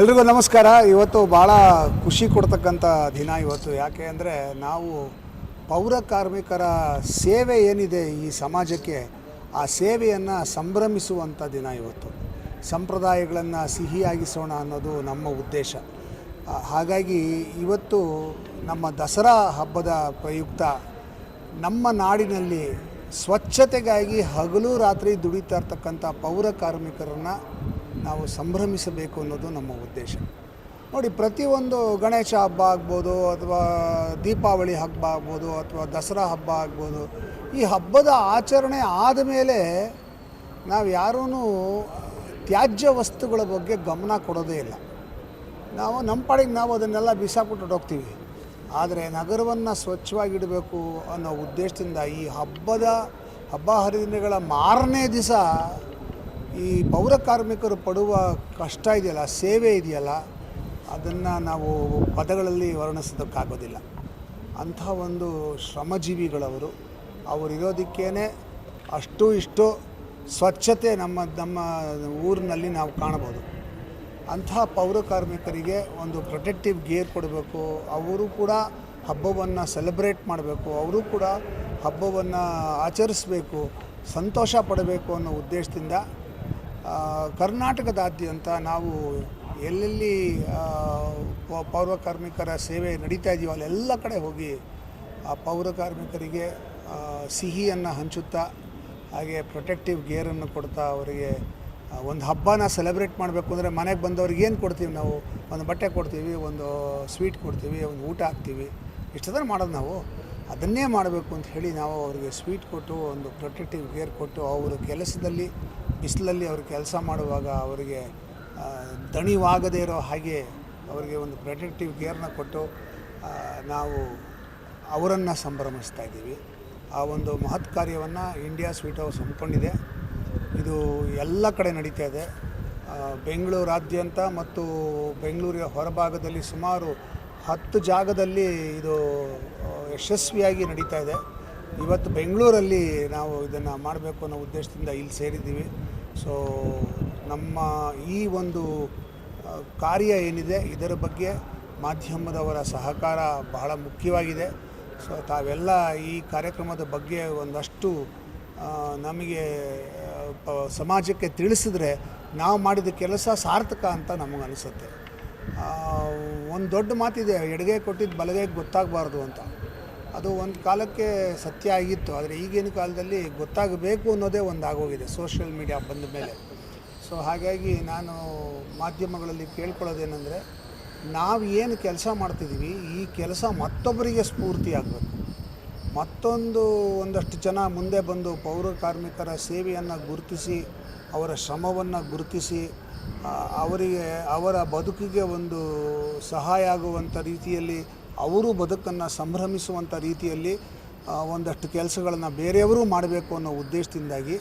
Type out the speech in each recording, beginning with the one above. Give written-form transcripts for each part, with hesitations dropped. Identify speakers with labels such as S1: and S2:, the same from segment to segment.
S1: ಎಲ್ರಿಗೂ ನಮಸ್ಕಾರ. ಇವತ್ತು ಭಾಳ ಖುಷಿ ಕೊಡ್ತಕ್ಕಂಥ ದಿನ ಇವತ್ತು. ಯಾಕೆ ಅಂದರೆ ನಾವು ಪೌರ ಕಾರ್ಮಿಕರ ಸೇವೆ ಏನಿದೆ ಈ ಸಮಾಜಕ್ಕೆ, ಆ ಸೇವೆಯನ್ನು ಸಂಭ್ರಮಿಸುವಂಥ ದಿನ ಇವತ್ತು. ಸಂಪ್ರದಾಯಗಳನ್ನು ಸಿಹಿಯಾಗಿಸೋಣ ಅನ್ನೋದು ನಮ್ಮ ಉದ್ದೇಶ. ಹಾಗಾಗಿ ಇವತ್ತು ನಮ್ಮ ದಸರಾ ಹಬ್ಬದ ಪ್ರಯುಕ್ತ ನಮ್ಮ ನಾಡಿನಲ್ಲಿ ಸ್ವಚ್ಛತೆಗಾಗಿ ಹಗಲು ರಾತ್ರಿ ದುಡಿತಾ ಇರ್ತಕ್ಕಂಥ ಪೌರ ಕಾರ್ಮಿಕರನ್ನು ನಾವು ಸಂಭ್ರಮಿಸಬೇಕು ಅನ್ನೋದು ನಮ್ಮ ಉದ್ದೇಶ. ನೋಡಿ, ಪ್ರತಿಯೊಂದು ಗಣೇಶ ಹಬ್ಬ ಆಗ್ಬೋದು, ಅಥವಾ ದೀಪಾವಳಿ ಹಬ್ಬ ಆಗ್ಬೋದು, ಅಥವಾ ದಸರಾ ಹಬ್ಬ ಆಗ್ಬೋದು, ಈ ಹಬ್ಬದ ಆಚರಣೆ ಆದಮೇಲೆ ನಾವು ಯಾರೂ ತ್ಯಾಜ್ಯ ವಸ್ತುಗಳ ಬಗ್ಗೆ ಗಮನ ಕೊಡೋದೇ ಇಲ್ಲ. ನಾವು ನಮ್ಮ ಪಾಡಿಗೆ ನಾವು ಅದನ್ನೆಲ್ಲ ಬಿಸಾಕ್ಬಿಟ್ಟು ಹೋಗ್ತೀವಿ. ಆದರೆ ನಗರವನ್ನು ಸ್ವಚ್ಛವಾಗಿಡಬೇಕು ಅನ್ನೋ ಉದ್ದೇಶದಿಂದ ಈ ಹಬ್ಬ ಹರಿದಿನಗಳ ಮಾರನೇ ದಿವಸ ಈ ಪೌರ ಕಾರ್ಮಿಕರು ಪಡುವ ಕಷ್ಟ ಇದೆಯಲ್ಲ, ಸೇವೆ ಇದೆಯಲ್ಲ, ಅದನ್ನು ನಾವು ಪದಗಳಲ್ಲಿ ವರ್ಣಿಸೋದಕ್ಕಾಗೋದಿಲ್ಲ. ಅಂಥ ಒಂದು ಶ್ರಮಜೀವಿಗಳವರು. ಅವರಿರೋದಕ್ಕೇ ಅಷ್ಟು ಇಷ್ಟು ಸ್ವಚ್ಛತೆ ನಮ್ಮ ಊರಿನಲ್ಲಿ ನಾವು ಕಾಣಬಹುದು. ಅಂಥ ಪೌರ ಕಾರ್ಮಿಕರಿಗೆ ಒಂದು ಪ್ರೊಟೆಕ್ಟಿವ್ ಗೇರ್ ಕೊಡಬೇಕು. ಅವರು ಕೂಡ ಹಬ್ಬವನ್ನು ಸೆಲೆಬ್ರೇಟ್ ಮಾಡಬೇಕು, ಅವರು ಕೂಡ ಹಬ್ಬವನ್ನು ಆಚರಿಸಬೇಕು, ಸಂತೋಷ ಪಡಬೇಕು ಅನ್ನೋ ಉದ್ದೇಶದಿಂದ ಕರ್ನಾಟಕದಾದ್ಯಂತ ನಾವು ಎಲ್ಲೆಲ್ಲಿ ಪೌರ ಕಾರ್ಮಿಕರ ಸೇವೆ ನಡೀತಾ ಇದೆಯೋ ಅಲ್ಲೆಲ್ಲ ಕಡೆ ಹೋಗಿ ಆ ಪೌರ ಕಾರ್ಮಿಕರಿಗೆ ಸಿಹಿಯನ್ನು ಹಂಚುತ್ತಾ, ಹಾಗೆ ಪ್ರೊಟೆಕ್ಟಿವ್ ಗೇರನ್ನು ಕೊಡ್ತಾ, ಅವರಿಗೆ ಒಂದು ಹಬ್ಬನ ಸೆಲೆಬ್ರೇಟ್ ಮಾಡಬೇಕು ಅಂದರೆ ಮನೆಗೆ ಬಂದವ್ರಿಗೆ ಏನು ಕೊಡ್ತೀವಿ ನಾವು? ಒಂದು ಬಟ್ಟೆ ಕೊಡ್ತೀವಿ, ಒಂದು ಸ್ವೀಟ್ ಕೊಡ್ತೀವಿ, ಒಂದು ಊಟ ಹಾಕ್ತೀವಿ. ಇಷ್ಟದನ್ನು ಮಾಡೋದು ನಾವು. ಅದನ್ನೇ ಮಾಡಬೇಕು ಅಂತ ಹೇಳಿ ನಾವು ಅವರಿಗೆ ಸ್ವೀಟ್ ಕೊಟ್ಟು, ಒಂದು ಪ್ರೊಟೆಕ್ಟಿವ್ ಗೇರ್ ಕೊಟ್ಟು, ಅವರು ಕೆಲಸದಲ್ಲಿ ಬಿಸಿಲಲ್ಲಿ ಅವರು ಕೆಲಸ ಮಾಡುವಾಗ ಅವರಿಗೆ ದಣಿವಾಗದೇ ಇರೋ ಹಾಗೆ ಅವರಿಗೆ ಒಂದು ಪ್ರೊಟೆಕ್ಟಿವ್ ಗೇರ್ನ ಕೊಟ್ಟು ನಾವು ಅವರನ್ನು ಸಂಭ್ರಮಿಸ್ತಾ ಇದ್ದೀವಿ. ಆ ಒಂದು ಮಹತ್ ಕಾರ್ಯವನ್ನು ಇಂಡಿಯಾ ಸ್ವೀಟ್ ಹೌಸ್ ಹಮ್ಮಿಕೊಂಡಿದೆ. ಇದು ಎಲ್ಲ ಕಡೆ ನಡೀತಾ ಇದೆ. ಬೆಂಗಳೂರಾದ್ಯಂತ ಮತ್ತು ಬೆಂಗಳೂರಿನ ಹೊರಭಾಗದಲ್ಲಿ ಸುಮಾರು 10 ಜಾಗದಲ್ಲಿ ಇದು ಯಶಸ್ವಿಯಾಗಿ ನಡೀತಾ ಇದೆ. ಇವತ್ತು ಬೆಂಗಳೂರಲ್ಲಿ ನಾವು ಇದನ್ನು ಮಾಡಬೇಕು ಅನ್ನೋ ಉದ್ದೇಶದಿಂದ ಇಲ್ಲಿ ಸೇರಿದ್ದೀವಿ. ಸೊ ನಮ್ಮ ಈ ಒಂದು ಕಾರ್ಯ ಏನಿದೆ, ಇದರ ಬಗ್ಗೆ ಮಾಧ್ಯಮದವರ ಸಹಕಾರ ಬಹಳ ಮುಖ್ಯವಾಗಿದೆ. ಸೊ ತಾವೆಲ್ಲ ಈ ಕಾರ್ಯಕ್ರಮದ ಬಗ್ಗೆ ಒಂದಷ್ಟು ನಮಗೆ ಸಮಾಜಕ್ಕೆ ತಿಳಿಸಿದ್ರೆ ನಾವು ಮಾಡಿದ ಕೆಲಸ ಸಾರ್ಥಕ ಅಂತ ನಮಗನಿಸುತ್ತೆ. ಒಂದು ದೊಡ್ಡ ಮಾತಿದೆ, ಎಡಗೈ ಕೊಟ್ಟಿದ್ದು ಬಲಗೈಗೆ ಗೊತ್ತಾಗಬಾರ್ದು ಅಂತ. ಅದು ಒಂದು ಕಾಲಕ್ಕೆ ಸತ್ಯ ಆಗಿತ್ತು. ಆದರೆ ಈಗಿನ ಕಾಲದಲ್ಲಿ ಗೊತ್ತಾಗಬೇಕು ಅನ್ನೋದೇ ಒಂದು ಆಗೋಗಿದೆ ಸೋಷಿಯಲ್ ಮೀಡಿಯಾ ಬಂದ ಮೇಲೆ. ಸೊ ಹಾಗಾಗಿ ನಾನು ಮಾಧ್ಯಮಗಳಲ್ಲಿ ಕೇಳ್ಕೊಳ್ಳೋದೇನೆಂದರೆ, ನಾವು ಏನು ಕೆಲಸ ಮಾಡ್ತಿದ್ದೀವಿ, ಈ ಕೆಲಸ ಮತ್ತೊಬ್ಬರಿಗೆ ಸ್ಫೂರ್ತಿ ಆಗಬೇಕು. ಒಂದಷ್ಟು ಜನ ಮುಂದೆ ಬಂದು ಪೌರ ಕಾರ್ಮಿಕರ ಸೇವೆಯನ್ನು ಗುರುತಿಸಿ, ಅವರ ಶ್ರಮವನ್ನು ಗುರುತಿಸಿ, ಅವರ ಬದುಕಿಗೆ ಒಂದು ಸಹಾಯ ಆಗುವಂಥ ರೀತಿಯಲ್ಲಿ, ಅವರು ಬದುಕನ್ನು ಸಂಭ್ರಮಿಸುವಂಥ ರೀತಿಯಲ್ಲಿ ಒಂದಷ್ಟು ಕೆಲಸಗಳನ್ನು ಬೇರೆಯವರು ಮಾಡಬೇಕು ಅನ್ನೋ ಉದ್ದೇಶದಿಂದಾಗಿ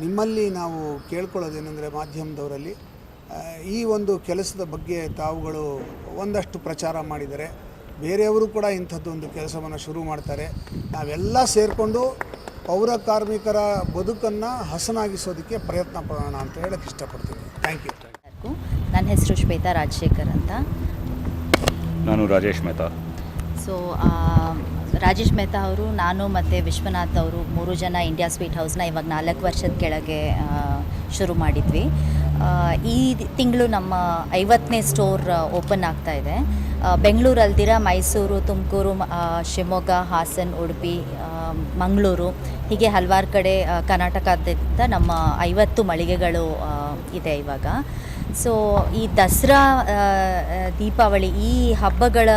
S1: ನಿಮ್ಮಲ್ಲಿ ನಾವು ಕೇಳ್ಕೊಳ್ಳೋದೇನೆಂದರೆ, ಮಾಧ್ಯಮದವರಲ್ಲಿ ಈ ಒಂದು ಕೆಲಸದ ಬಗ್ಗೆ ತಾವುಗಳು ಒಂದಷ್ಟು ಪ್ರಚಾರ ಮಾಡಿದರೆ ಬೇರೆಯವರು ಕೂಡ ಇಂಥದ್ದೊಂದು ಕೆಲಸವನ್ನು ಶುರು ಮಾಡ್ತಾರೆ. ನಾವೆಲ್ಲ ಸೇರಿಕೊಂಡು ಪೌರ ಕಾರ್ಮಿಕರ ಬದುಕನ್ನು ಹಸನಾಗಿಸೋದಕ್ಕೆ ಪ್ರಯತ್ನ ಪಡೋಣ ಅಂತ ಹೇಳಕ್ಕೆ ಇಷ್ಟಪಡ್ತೀನಿ. Thank you.
S2: ನನ್ನ ಹೆಸರು ಶ್ವೇತಾ ರಾಜಶೇಖರ್ ಅಂತ.
S3: ನಾನು ರಾಜೇಶ್ ಮೆಹ್ತಾ.
S2: ಸೊ ರಾಜೇಶ್ ಮೆಹ್ತಾ ಅವರು, ನಾನು ಮತ್ತು ವಿಶ್ವನಾಥ್ ಅವರು 3 ಜನ ಇಂಡಿಯಾ ಸ್ವೀಟ್ ಹೌಸ್ನ ಇವಾಗ 4 ವರ್ಷದ ಕೆಳಗೆ ಶುರು ಮಾಡಿದ್ವಿ. ಈ ತಿಂಗಳು ನಮ್ಮ 50ನೇ ಸ್ಟೋರ್ ಓಪನ್ ಆಗ್ತಾ ಇದೆ. ಬೆಂಗಳೂರು ಅಲ್ದಿರ ಮೈಸೂರು, ತುಮಕೂರು, ಶಿವಮೊಗ್ಗ, ಹಾಸನ್, ಉಡುಪಿ, ಮಂಗಳೂರು, ಹೀಗೆ ಹಲವಾರು ಕಡೆ ಕರ್ನಾಟಕದಾದ್ಯಂತ ನಮ್ಮ 50 ಮಳಿಗೆಗಳು ಇದೆ ಇವಾಗ. ಸೊ ಈ ದಸರಾ, ದೀಪಾವಳಿ, ಈ ಹಬ್ಬಗಳ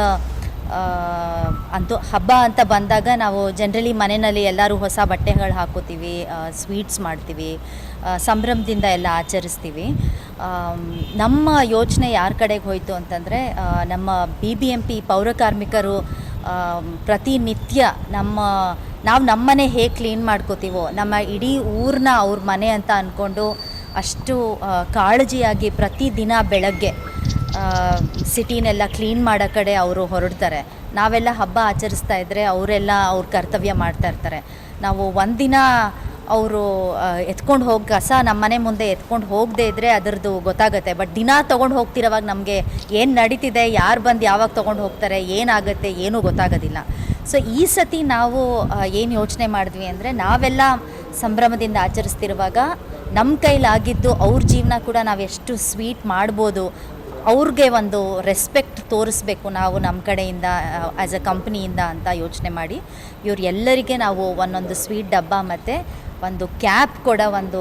S2: ಹಬ್ಬ ಅಂತ ಬಂದಾಗ ನಾವು ಜನರಲಿ ಮನೆಯಲ್ಲಿ ಎಲ್ಲರೂ ಹೊಸ ಬಟ್ಟೆಗಳು ಹಾಕೋತೀವಿ, ಸ್ವೀಟ್ಸ್ ಮಾಡ್ತೀವಿ, ಸಂಭ್ರಮದಿಂದ ಎಲ್ಲ ಆಚರಿಸ್ತೀವಿ. ನಮ್ಮ ಯೋಚನೆ ಯಾರ ಕಡೆಗೆ ಹೋಯಿತು ಅಂತಂದರೆ, ನಮ್ಮ BBMP ಪೌರ ಕಾರ್ಮಿಕರು ಪ್ರತಿನಿತ್ಯ ನಾವು ನಮ್ಮನೆ ಹೇಗೆ ಕ್ಲೀನ್ ಮಾಡ್ಕೋತೀವೋ, ನಮ್ಮ ಇಡೀ ಊರನ್ನ ಅವ್ರ ಮನೆ ಅಂತ ಅಂದ್ಕೊಂಡು ಅಷ್ಟು ಕಾಳಜಿಯಾಗಿ ಪ್ರತಿದಿನ ಬೆಳಗ್ಗೆ ಸಿಟಿನೆಲ್ಲ ಕ್ಲೀನ್ ಮಾಡೋ ಕಡೆ ಅವರು ಹೊರಡ್ತಾರೆ. ನಾವೆಲ್ಲ ಹಬ್ಬ ಆಚರಿಸ್ತಾ ಇದ್ದರೆ ಅವರೆಲ್ಲ ಅವ್ರ ಕರ್ತವ್ಯ ಮಾಡ್ತಾ ಇರ್ತಾರೆ. ನಾವು ಒಂದಿನ ಅವರು ಎತ್ಕೊಂಡು ಹೋಗಿ ಕಸ ನಮ್ಮ ಮನೆ ಮುಂದೆ ಎತ್ಕೊಂಡು ಹೋಗದೇ ಇದ್ದರೆ ಅದರದ್ದು ಗೊತ್ತಾಗುತ್ತೆ. ಬಟ್ ದಿನ ತೊಗೊಂಡು ಹೋಗ್ತಿರೋವಾಗ ನಮಗೆ ಏನು ನಡೀತಿದೆ, ಯಾರು ಬಂದು ಯಾವಾಗ ತೊಗೊಂಡು ಹೋಗ್ತಾರೆ, ಏನಾಗುತ್ತೆ ಏನೂ ಗೊತ್ತಾಗೋದಿಲ್ಲ. ಸೊ ಈ ಸತಿ ನಾವು ಏನು ಯೋಚನೆ ಮಾಡಿದ್ವಿ ಅಂದರೆ, ನಾವೆಲ್ಲ ಸಂಭ್ರಮದಿಂದ ಆಚರಿಸ್ತಿರುವಾಗ ನಮ್ಮ ಕೈಲಾಗಿದ್ದು ಅವ್ರ ಜೀವನ ಕೂಡ ನಾವು ಎಷ್ಟು ಸ್ವೀಟ್ ಮಾಡ್ಬೋದು, ಅವ್ರಿಗೆ ಒಂದು ರೆಸ್ಪೆಕ್ಟ್ ತೋರಿಸ್ಬೇಕು ನಾವು ನಮ್ಮ ಕಡೆಯಿಂದ ಆ್ಯಸ್ ಅ ಕಂಪ್ನಿಯಿಂದ ಅಂತ ಯೋಚನೆ ಮಾಡಿ ಎಲ್ಲರಿಗೆ ನಾವು ಒಂದೊಂದು ಸ್ವೀಟ್ ಡಬ್ಬ ಮತ್ತು ಒಂದು ಕ್ಯಾಪ್ ಕೂಡ ಒಂದು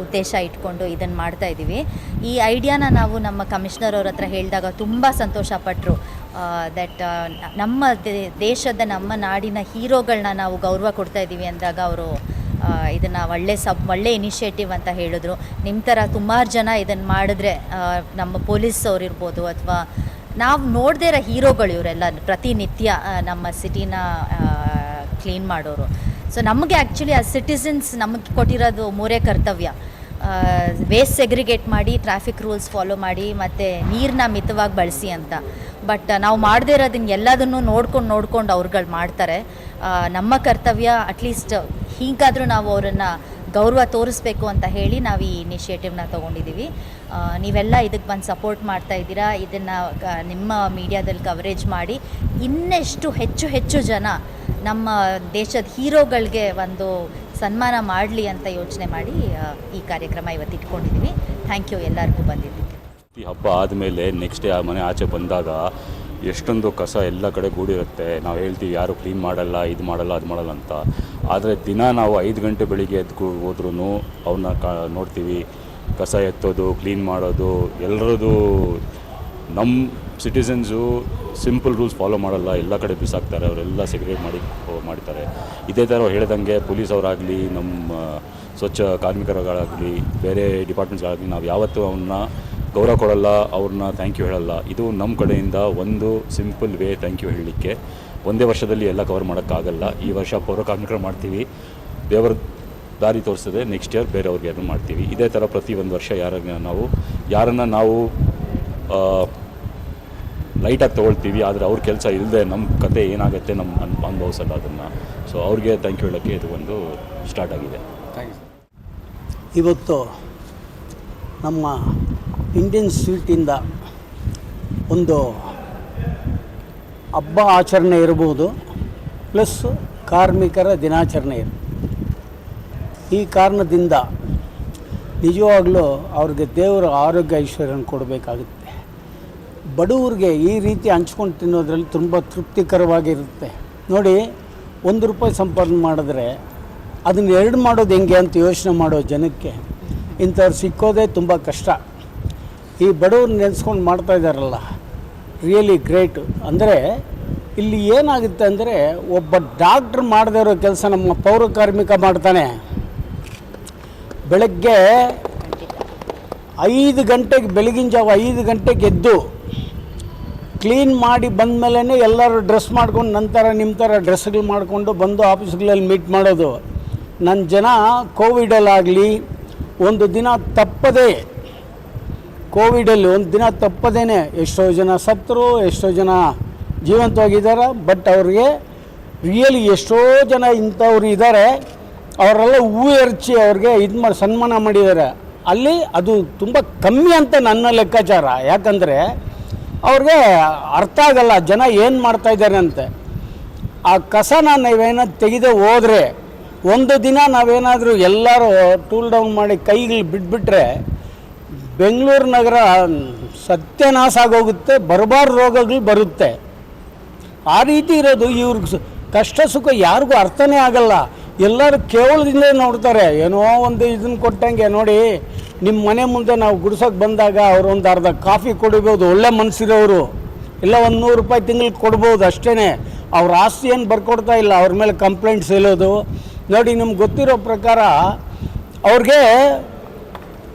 S2: ಉದ್ದೇಶ ಇಟ್ಕೊಂಡು ಇದನ್ನು ಮಾಡ್ತಾಯಿದ್ದೀವಿ. ಈ ಐಡಿಯಾನ ನಾವು ನಮ್ಮ ಕಮಿಷನರ್ ಅವ್ರ ಹತ್ರ ಹೇಳಿದಾಗ ತುಂಬ ಸಂತೋಷಪಟ್ಟರು. ದಟ್ ನಮ್ಮ ದೇಶದ, ನಮ್ಮ ನಾಡಿನ ಹೀರೋಗಳನ್ನ ನಾವು ಗೌರವ ಕೊಡ್ತಾಯಿದ್ದೀವಿ ಅಂದಾಗ ಅವರು ಇದನ್ನು ಒಳ್ಳೆ ಇನಿಷಿಯೇಟಿವ್ ಅಂತ ಹೇಳಿದ್ರು. ನಿಮ್ಮ ಥರ ಸುಮಾರು ಜನ ಇದನ್ನು ಮಾಡಿದ್ರೆ, ನಮ್ಮ ಪೊಲೀಸ್ ಅವ್ರು ಇರ್ಬೋದು ಅಥವಾ ನಾವು ನೋಡದೇ ಇರೋ ಹೀರೋಗಳು ಇವರೆಲ್ಲ ಪ್ರತಿನಿತ್ಯ ನಮ್ಮ ಸಿಟಿನ ಕ್ಲೀನ್ ಮಾಡೋರು. ಸೊ ನಮಗೆ ಆ್ಯಕ್ಚುಲಿ ಆ ಸಿಟಿಸನ್ಸ್ ನಮಗೆ ಕೊಟ್ಟಿರೋದು ಮೂರೇ ಕರ್ತವ್ಯ: ವೇಸ್ಟ್ ಸೆಗ್ರಿಗೇಟ್ ಮಾಡಿ, ಟ್ರಾಫಿಕ್ ರೂಲ್ಸ್ ಫಾಲೋ ಮಾಡಿ, ಮತ್ತು ನೀರನ್ನ ಮಿತವಾಗಿ ಬಳಸಿ ಅಂತ. ಬಟ್ ನಾವು ಮಾಡದೇ ಇರೋದನ್ನ ಎಲ್ಲದನ್ನು ನೋಡ್ಕೊಂಡು ಅವ್ರುಗಳು ಮಾಡ್ತಾರೆ. ನಮ್ಮ ಕರ್ತವ್ಯ ಅಟ್ಲೀಸ್ಟ್ ಹೀಗಾದರೂ ನಾವು ಅವರನ್ನು ಗೌರವ ತೋರಿಸ್ಬೇಕು ಅಂತ ಹೇಳಿ ನಾವು ಈ ಇನಿಷಿಯೇಟಿವ್ನ ತೊಗೊಂಡಿದ್ದೀವಿ. ನೀವೆಲ್ಲ ಇದಕ್ಕೆ ಬಂದು ಸಪೋರ್ಟ್ ಮಾಡ್ತಾ ಇದ್ದೀರಾ. ಇದನ್ನು ನಿಮ್ಮ ಮೀಡಿಯಾದಲ್ಲಿ ಕವರೇಜ್ ಮಾಡಿ ಇನ್ನೆಷ್ಟು ಹೆಚ್ಚು ಜನ ನಮ್ಮ ದೇಶದ ಹೀರೋಗಳಿಗೆ ಒಂದು ಸನ್ಮಾನ ಮಾಡಲಿ ಅಂತ ಯೋಚನೆ ಮಾಡಿ ಈ ಕಾರ್ಯಕ್ರಮ ಇವತ್ತು ಇಟ್ಕೊಂಡಿದ್ದೀವಿ. ಥ್ಯಾಂಕ್ ಯು ಎಲ್ಲರಿಗೂ ಬಂದಿದ್ದಕ್ಕೆ.
S3: ಈ ಹಬ್ಬ ಆದಮೇಲೆ ನೆಕ್ಸ್ಟ್ ಡೇ ಆ ಮನೆ ಆಚೆ ಬಂದಾಗ ಎಷ್ಟೊಂದು ಕಸ ಎಲ್ಲ ಕಡೆ ಗೂಡಿರುತ್ತೆ. ನಾವು ಹೇಳ್ತೀವಿ ಯಾರು ಕ್ಲೀನ್ ಮಾಡಲ್ಲ, ಇದು ಮಾಡಲ್ಲ, ಅದು ಮಾಡಲ್ಲ ಅಂತ. ಆದರೆ ದಿನ ನಾವು 5 ಗಂಟೆ ಬೆಳಿಗ್ಗೆ ಎದ್ದು ಹೋದ್ರೂ ಅವನ್ನ ನೋಡ್ತೀವಿ, ಕಸ ಎತ್ತೋದು, ಕ್ಲೀನ್ ಮಾಡೋದು. ಎಲ್ಲರದು ನಮ್ಮ ಸಿಟಿಸನ್ಸು ಸಿಂಪಲ್ ರೂಲ್ಸ್ ಫಾಲೋ ಮಾಡಲ್ಲ, ಎಲ್ಲ ಕಡೆ ಬಿಸಾಕ್ತಾರೆ. ಅವರೆಲ್ಲ ಸೆಗ್ರಿಗೇಟ್ ಮಾಡ್ತಾರೆ. ಇದೇ ಥರ ಹೇಳ್ದಂಗೆ ಪೊಲೀಸವರಾಗಲಿ, ನಮ್ಮ ಸ್ವಚ್ಛ ಕಾರ್ಮಿಕರುಗಳಾಗಲಿ, ಬೇರೆ ಡಿಪಾರ್ಟ್ಮೆಂಟ್ಸ್ಗಳಾಗಲಿ, ನಾವು ಯಾವತ್ತೂ ಅವನ್ನ ಗೌರವ ಕೊಡಲ್ಲ, ಅವ್ರನ್ನ ಥ್ಯಾಂಕ್ ಯು ಹೇಳಲ್ಲ. ಇದು ನಮ್ಮ ಕಡೆಯಿಂದ ಒಂದು ಸಿಂಪಲ್ ವೇ ಥ್ಯಾಂಕ್ ಯು ಹೇಳಲಿಕ್ಕೆ. ಒಂದೇ ವರ್ಷದಲ್ಲಿ ಎಲ್ಲ ಕವರ್ ಮಾಡೋಕ್ಕಾಗಲ್ಲ. ಈ ವರ್ಷ ಪೌರ ಕಾರ್ಮಿಕರು ಮಾಡ್ತೀವಿ, ದೇವರ ದಾರಿ ತೋರಿಸ್ತದೆ. ನೆಕ್ಸ್ಟ್ ಇಯರ್ ಬೇರೆಯವ್ರಿಗೆ ಏನು ಮಾಡ್ತೀವಿ. ಇದೇ ಥರ ಪ್ರತಿ ಒಂದು ವರ್ಷ ಯಾರನ್ನು ನಾವು ಲೈಟಾಗಿ ತೊಗೊಳ್ತೀವಿ. ಆದರೆ ಅವ್ರ ಕೆಲಸ ಇಲ್ಲದೆ ನಮ್ಮ ಕತೆ ಏನಾಗುತ್ತೆ ನಮ್ಮ ಅನುಭವಿಸಲ್ಲ ಅದನ್ನು. ಸೊ ಅವ್ರಿಗೆ ಥ್ಯಾಂಕ್ ಯು ಹೇಳೋಕ್ಕೆ ಇದು ಒಂದು ಸ್ಟಾರ್ಟ್ ಆಗಿದೆ. Thank you.
S4: ಇವತ್ತು ನಮ್ಮ ಇಂಡಿಯನ್ ಸ್ವೀಟಿಂದ ಒಂದು ಹಬ್ಬ ಆಚರಣೆ ಇರ್ಬೋದು, ಪ್ಲಸ್ ಕಾರ್ಮಿಕರ ದಿನಾಚರಣೆ ಇರ್ಬೋದು. ಈ ಕಾರಣದಿಂದ ನಿಜವಾಗ್ಲೂ ಅವ್ರಿಗೆ ದೇವರ ಆರೋಗ್ಯ ಐಶ್ವರ್ಯನ ಕೊಡಬೇಕಾಗುತ್ತೆ. ಬಡವರಿಗೆ ಈ ರೀತಿ ಹಂಚ್ಕೊಂಡು ತಿನ್ನೋದ್ರಲ್ಲಿ ತುಂಬ ತೃಪ್ತಿಕರವಾಗಿರುತ್ತೆ. ನೋಡಿ, ₹1 ಸಂಪಾದನೆ ಮಾಡಿದ್ರೆ ಅದನ್ನು 2 ಮಾಡೋದು ಹೆಂಗೆ ಅಂತ ಯೋಚನೆ ಮಾಡೋ ಜನಕ್ಕೆ ಇಂಥವ್ರು ಸಿಕ್ಕೋದೇ ತುಂಬ ಕಷ್ಟ. ಈ ಬಡವ್ರು ನೆನೆಸ್ಕೊಂಡು ಮಾಡ್ತಾ ಇದ್ದಾರಲ್ಲ, ರಿಯಲಿ ಗ್ರೇಟ್. ಅಂದರೆ ಇಲ್ಲಿ ಏನಾಗುತ್ತೆ ಅಂದರೆ, ಒಬ್ಬ ಡಾಕ್ಟ್ರ್ ಮಾಡದೇ ಇರೋ ಕೆಲಸ ನಮ್ಮ ಪೌರ ಕಾರ್ಮಿಕ ಮಾಡ್ತಾನೆ. ಬೆಳಗ್ಗೆ 5 ಗಂಟೆಗೆ, ಬೆಳಗಿನ ಜಾವ 5 ಗಂಟೆಗೆ ಎದ್ದು ಕ್ಲೀನ್ ಮಾಡಿ ಬಂದ ಮೇಲೇ ಎಲ್ಲರೂ ಡ್ರೆಸ್ ಮಾಡ್ಕೊಂಡು ನಂತರ ನಿಮ್ಮ ಥರ ಡ್ರೆಸ್ಗಳು ಮಾಡಿಕೊಂಡು ಬಂದು ಆಫೀಸ್ಗಳಲ್ಲಿ ಮೀಟ್ ಮಾಡೋದು. ನನ್ನ ಜನ ಕೋವಿಡಲ್ಲಾಗಲಿ ಒಂದು ದಿನ ತಪ್ಪದೇ, ಕೋವಿಡಲ್ಲಿ ಒಂದು ದಿನ ತಪ್ಪದೇ ಎಷ್ಟೋ ಜನ ಸತ್ತರು, ಎಷ್ಟೋ ಜನ ಜೀವಂತವಾಗಿದ್ದಾರೆ. ಬಟ್ ಅವ್ರಿಗೆ ರಿಯಲಿ ಎಷ್ಟೋ ಜನ ಇಂಥವ್ರು ಇದ್ದಾರೆ, ಅವರೆಲ್ಲ ಹೂ ಎರಚಿ ಅವ್ರಿಗೆ ಸನ್ಮಾನ ಮಾಡಿದ್ದಾರೆ. ಅಲ್ಲಿ ಅದು ತುಂಬ ಕಮ್ಮಿ ಅಂತ ನನ್ನ ಲೆಕ್ಕಾಚಾರ. ಯಾಕಂದರೆ ಅವ್ರಿಗೆ ಅರ್ಥ ಆಗಲ್ಲ ಜನ ಏನು ಮಾಡ್ತಾಯಿದ್ದಾರೆ ಅಂತೆ. ಆ ಕಸನ ನಾವೇನಾದ್ರು ತೆಗೆದೇ ಹೋದರೆ, ಒಂದು ದಿನ ನಾವೇನಾದರೂ ಎಲ್ಲರೂ ಟೂಲ್ ಡೌನ್ ಮಾಡಿ ಕೈಗಳು ಬಿಟ್ಬಿಟ್ರೆ ಬೆಂಗಳೂರು ನಗರ ಸತ್ಯನಾಶ ಆಗೋಗುತ್ತೆ, ಬರಬಾರ್ದು ರೋಗಗಳು ಬರುತ್ತೆ. ಆ ರೀತಿ ಇರೋದು. ಇವ್ರಿಗೆ ಕಷ್ಟ ಸುಖ ಯಾರಿಗೂ ಅರ್ಥನೇ ಆಗಲ್ಲ. ಎಲ್ಲರೂ ಕೇವಲದಿಂದ ನೋಡ್ತಾರೆ. ಏನೋ ಒಂದು ಇದನ್ನು ಕೊಟ್ಟಂಗೆ. ನೋಡಿ, ನಿಮ್ಮ ಮನೆ ಮುಂದೆ ನಾವು ಗುಡ್ಸೋಕೆ ಬಂದಾಗ ಅವರು ಒಂದು ಅರ್ಧ ಕಾಫಿ ಕೊಡ್ಬೋದು, ಒಳ್ಳೆ ಮನಸ್ಸಿರೋರು. ಇಲ್ಲ ₹100 ತಿಂಗಳಿಗೆ ಕೊಡ್ಬೋದು, ಅಷ್ಟೇ. ಅವ್ರ ಆಸ್ತಿ ಏನು ಬರ್ಕೊಡ್ತಾ ಇಲ್ಲ, ಅವ್ರ ಮೇಲೆ ಕಂಪ್ಲೇಂಟ್ಸ್ ಹೇಳೋದು. ನೋಡಿ, ನಿಮ್ಗೆ ಗೊತ್ತಿರೋ ಪ್ರಕಾರ ಅವ್ರಿಗೆ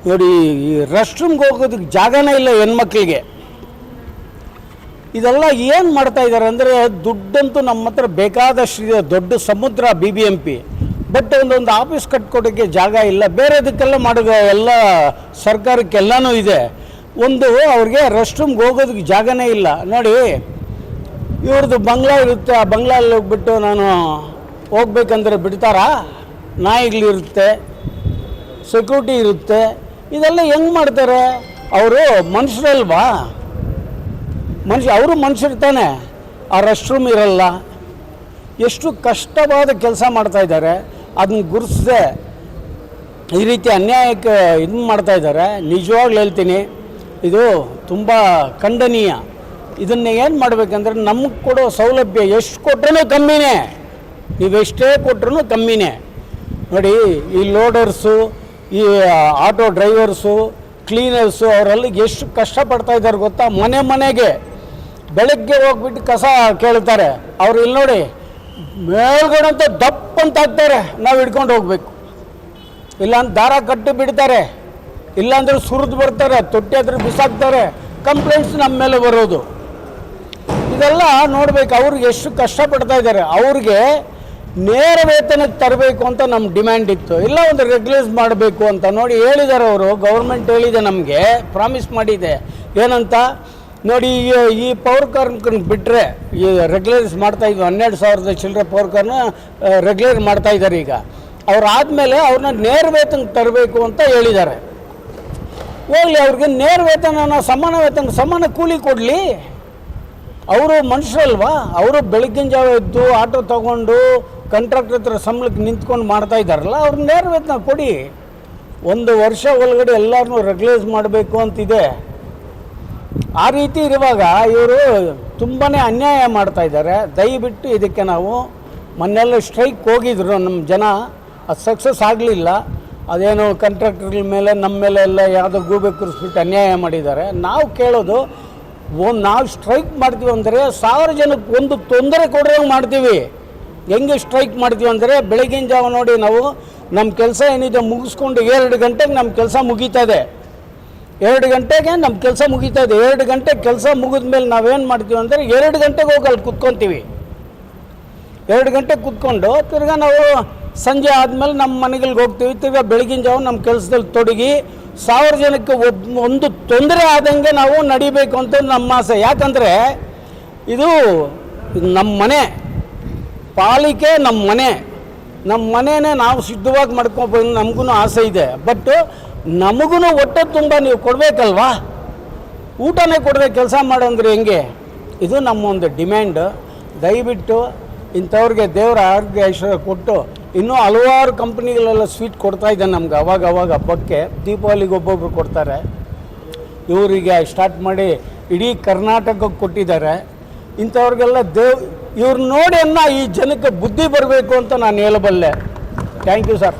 S4: ನೋಡಿ, ಈ ರೆಸ್ಟ್ ರೂಮ್ಗೆ ಹೋಗೋದಕ್ಕೆ ಜಾಗನೇ ಇಲ್ಲ ಹೆಣ್ಮಕ್ಳಿಗೆ. ಇದೆಲ್ಲ ಏನು ಮಾಡ್ತಾ ಇದ್ದಾರೆ ಅಂದರೆ, ದುಡ್ಡಂತೂ ನಮ್ಮ ಹತ್ರ ಬೇಕಾದಷ್ಟಿದೆ, ದೊಡ್ಡ ಸಮುದ್ರ BBMP. ಬಟ್ ಒಂದೊಂದು ಆಫೀಸ್ ಕಟ್ಕೊಡೋಕ್ಕೆ ಜಾಗ ಇಲ್ಲ. ಬೇರೆದಕ್ಕೆಲ್ಲ ಮಾಡೋದು ಎಲ್ಲ ಸರ್ಕಾರಕ್ಕೆಲ್ಲನೂ ಇದೆ. ಅವ್ರಿಗೆ ರೆಸ್ಟ್ ರೂಮ್ಗೆ ಹೋಗೋದಕ್ಕೆ ಜಾಗನೇ ಇಲ್ಲ. ನೋಡಿ, ಇವ್ರದ್ದು ಬಂಗ್ಲಾ ಇರುತ್ತೆ, ಆ ಬಂಗ್ಲಲ್ಲಿ ಹೋಗ್ಬಿಟ್ಟು ನಾನು ಹೋಗ್ಬೇಕಂದ್ರೆ ಬಿಡ್ತಾರಾ? ನಾಯಿಗಳಿರುತ್ತೆ, ಸೆಕ್ಯೂರಿಟಿ ಇರುತ್ತೆ. ಇದೆಲ್ಲ ಹೆಂಗೆ ಮಾಡ್ತಾರೆ? ಅವರು ಮನುಷ್ಯರಲ್ವಾ? ಅವರು ಮನುಷ್ಯರು. ಆ ರೆಸ್ಟ್ ರೂಮ್ ಇರಲ್ಲ. ಎಷ್ಟು ಕಷ್ಟವಾದ ಕೆಲಸ ಮಾಡ್ತಾಯಿದ್ದಾರೆ. ಅದನ್ನ ಗುರುತಿಸದೆ ಈ ರೀತಿ ಅನ್ಯಾಯಕ್ಕೆ ಇದು ಮಾಡ್ತಾಯಿದ್ದಾರೆ. ನಿಜವಾಗ್ಲೂ ಹೇಳ್ತೀನಿ, ಇದು ತುಂಬ ಖಂಡನೀಯ. ಇದನ್ನು ಏನು ಮಾಡಬೇಕಂದ್ರೆ ನಮಗೆ ಕೊಡೋ ಸೌಲಭ್ಯ ಎಷ್ಟು ಕೊಟ್ರೂ ಕಮ್ಮಿನೇ. ನೀವೆಷ್ಟೇ ಕೊಟ್ರೂ ಕಮ್ಮಿನೇ. ನೋಡಿ, ಈ ಲೋಡರ್ಸು, ಈ ಆಟೋ ಡ್ರೈವರ್ಸು, ಕ್ಲೀನರ್ಸು ಅವರೆಲ್ಲ ಎಷ್ಟು ಕಷ್ಟಪಡ್ತಾಯಿದ್ದಾರೆ ಗೊತ್ತಾ? ಮನೆಗೆ ಬೆಳಗ್ಗೆ ಹೋಗ್ಬಿಟ್ಟು ಕಸ ಕೇಳ್ತಾರೆ. ಅವ್ರು ಇಲ್ಲಿ ನೋಡಿ ಮೇಲ್ಗಡೆ ಅಂತ ದಪ್ಪ ಅಂತ ಹಾಕ್ತಾರೆ, ನಾವು ಹಿಡ್ಕೊಂಡು ಹೋಗ್ಬೇಕು. ಇಲ್ಲಾಂದ್ರೆ ದಾರ ಕಟ್ಟಿ ಬಿಡ್ತಾರೆ, ಇಲ್ಲಾಂದ್ರೆ ಸುರಿದು ಬರ್ತಾರೆ, ತೊಟ್ಟಿ ಹತ್ರ ಬಿಸಾಕ್ತಾರೆ. ಕಂಪ್ಲೇಂಟ್ಸ್ ನಮ್ಮ ಮೇಲೆ ಬರೋದು. ಇದೆಲ್ಲ ನೋಡ್ಬೇಕು. ಅವ್ರಿಗೆ ಎಷ್ಟು ಕಷ್ಟಪಡ್ತಾ ಇದ್ದಾರೆ. ಅವ್ರಿಗೆ ನೇರ ವೇತನಕ್ಕೆ ತರಬೇಕು ಅಂತ ನಮ್ಮ ಡಿಮ್ಯಾಂಡ್ ಇತ್ತು. ಇಲ್ಲ ಒಂದು ರೆಗ್ಯುಲೈಸ್ ಮಾಡಬೇಕು ಅಂತ ನೋಡಿ ಹೇಳಿದ್ದಾರೆ ಅವರು. ಗೌರ್ಮೆಂಟ್ ಹೇಳಿದೆ, ನಮಗೆ ಪ್ರಾಮಿಸ್ ಮಾಡಿದೆ. ಏನಂತ ನೋಡಿ, ಈ ಪೌರ ಕಾರ್ಮಿಕರನ್ನ ಬಿಟ್ಟರೆ ಈ ರೆಗ್ಯುಲೈಸ್ ಮಾಡ್ತಾಯಿದ್ವಿ. 12,000 ಚಿಲ್ಲರೆ ಪೌರ ಕಾರ್ನ ರೆಗ್ಯುಲರ್ ಮಾಡ್ತಾಯಿದ್ದಾರೆ. ಈಗ ಅವರಾದಮೇಲೆ ಅವ್ರನ್ನ ನೇರ ವೇತನಕ್ಕೆ ತರಬೇಕು ಅಂತ ಹೇಳಿದ್ದಾರೆ. ಹೋಗಲಿ, ಅವ್ರಿಗೆ ನೇರ ವೇತನ, ಸಮಾನ ವೇತನ, ಸಮಾನ ಕೂಲಿ ಕೊಡಲಿ. ಅವರು ಮನುಷ್ಯರಲ್ವಾ? ಅವರು ಬೆಳಗ್ಗಿನ ಜಾವ ಎದ್ದು ಆಟೋ ತೊಗೊಂಡು ಕಾಂಟ್ರಾಕ್ಟರ್ ಹತ್ರ ಸಂಬಳಕ್ಕೆ ನಿಂತ್ಕೊಂಡು ಮಾಡ್ತಾ ಇದ್ದಾರಲ್ಲ, ಅವ್ರಿಗೆ ನೇರ ವೇತನ ಕೊಡಿ. 1 ವರ್ಷ ಒಳಗಡೆ ಎಲ್ಲರನ್ನೂ ರೆಗ್ಯುಲೈಸ್ ಮಾಡಬೇಕು ಅಂತಿದೆ. ಆ ರೀತಿ ಇರುವಾಗ ಇವರು ತುಂಬಾ ಅನ್ಯಾಯ ಮಾಡ್ತಾಯಿದ್ದಾರೆ. ದಯವಿಟ್ಟು ಇದಕ್ಕೆ ನಾವು ಮೊನ್ನೆಲ್ಲ ಸ್ಟ್ರೈಕ್ ಹೋಗಿದ್ರು ನಮ್ಮ ಜನ, ಅದು ಸಕ್ಸಸ್ ಆಗಲಿಲ್ಲ. ಅದೇನೋ ಕಾಂಟ್ರಾಕ್ಟರ್ಗಳ ಮೇಲೆ ನಮ್ಮ ಮೇಲೆ ಎಲ್ಲ ಯಾವುದೋ ಗೂಬೆ ಕೂರಿಸ್ಬಿಟ್ಟು ಅನ್ಯಾಯ ಮಾಡಿದ್ದಾರೆ. ನಾವು ಕೇಳೋದು, ನಾವು ಸ್ಟ್ರೈಕ್ ಮಾಡ್ತೀವಿ ಅಂದರೆ 1000 ಜನಕ್ಕೆ ಒಂದು ತೊಂದರೆ ಕೊಡೋಂಗೆ ಮಾಡ್ತೀವಿ. ಹೆಂಗೆ ಸ್ಟ್ರೈಕ್ ಮಾಡ್ತೀವಿ ಅಂದರೆ, ಬೆಳಗಿನ ಜಾವ ನೋಡಿ ನಾವು ನಮ್ಮ ಕೆಲಸ ಏನಿದೆ ಮುಗಿಸ್ಕೊಂಡು 2 ಗಂಟೆಗೆ ನಮ್ಮ ಕೆಲಸ ಮುಗೀತದೆ. 2 ಗಂಟೆಗೆ ನಮ್ಮ ಕೆಲಸ ಮುಗೀತದೆ. 2 ಗಂಟೆ ಕೆಲಸ ಮುಗಿದ ಮೇಲೆ ನಾವೇನು ಮಾಡ್ತೀವಿ ಅಂದರೆ 2 ಗಂಟೆಗೆ ಹೋಗಿ ಅಲ್ಲಿ ಕುತ್ಕೊತೀವಿ. 2 ಗಂಟೆಗೆ ಕುತ್ಕೊಂಡು ತಿರ್ಗಾ ನಾವು ಸಂಜೆ ಆದಮೇಲೆ ನಮ್ಮ ಮನೆಗಳಿಗೆ ಹೋಗ್ತೀವಿ. ತಿರ್ಗಾ ಬೆಳಗಿನ ಜಾವ ನಮ್ಮ ಕೆಲಸದಲ್ಲಿ ತೊಡಗಿ 1000 ಜನಕ್ಕೆ ಒಂದು ತೊಂದರೆ ಆದಂಗೆ ನಾವು ನಡಿಬೇಕು ಅಂತ ನಮ್ಮ ಆಸೆ. ಯಾಕಂದರೆ ಇದು ನಮ್ಮ ಮನೆ, ಪಾಲಿಕೆ ನಮ್ಮ ಮನೆಯೇ ನಾವು ಸಿದ್ಧವಾಗಿ ಮಾಡ್ಕೊಬೋದು. ನಮಗೂ ಆಸೆ ಇದೆ. ಬಟ್ ನಮಗೂ ಹೊಟ್ಟೆ ತುಂಬ ನೀವು ಕೊಡಬೇಕಲ್ವಾ? ಊಟನೇ ಕೊಡದೆ ಕೆಲಸ ಮಾಡೋಂದ್ರೆ ಹೆಂಗೆ? ಇದು ನಮ್ಮ ಒಂದು ಡಿಮ್ಯಾಂಡ್. ದಯವಿಟ್ಟು ಇಂಥವ್ರಿಗೆ ದೇವರ ಆರೋಗ್ಯ ಐಶ್ವರ್ಯ ಕೊಟ್ಟು, ಇನ್ನೂ ಹಲವಾರು ಕಂಪ್ನಿಗಳೆಲ್ಲ ಸ್ವೀಟ್ ಕೊಡ್ತಾ ಇದ್ದಾನೆ ನಮ್ಗೆ. ಅವಾಗ ಹಬ್ಬಕ್ಕೆ, ದೀಪಾವಳಿಗೆ ಒಬ್ಬೊಬ್ರು ಕೊಡ್ತಾರೆ. ಇವರಿಗೆ ಸ್ಟಾರ್ಟ್ ಮಾಡಿ ಇಡೀ ಕರ್ನಾಟಕಕ್ಕೆ ಕೊಟ್ಟಿದ್ದಾರೆ. ಇಂಥವ್ರಿಗೆಲ್ಲ ಇವ್ರು ನೋಡಿ ಈ ಜನಕ್ಕೆ ಬುದ್ಧಿ ಬರಬೇಕು ಅಂತ ನಾನು ಹೇಳಬಲ್ಲೆ. Thank you sir.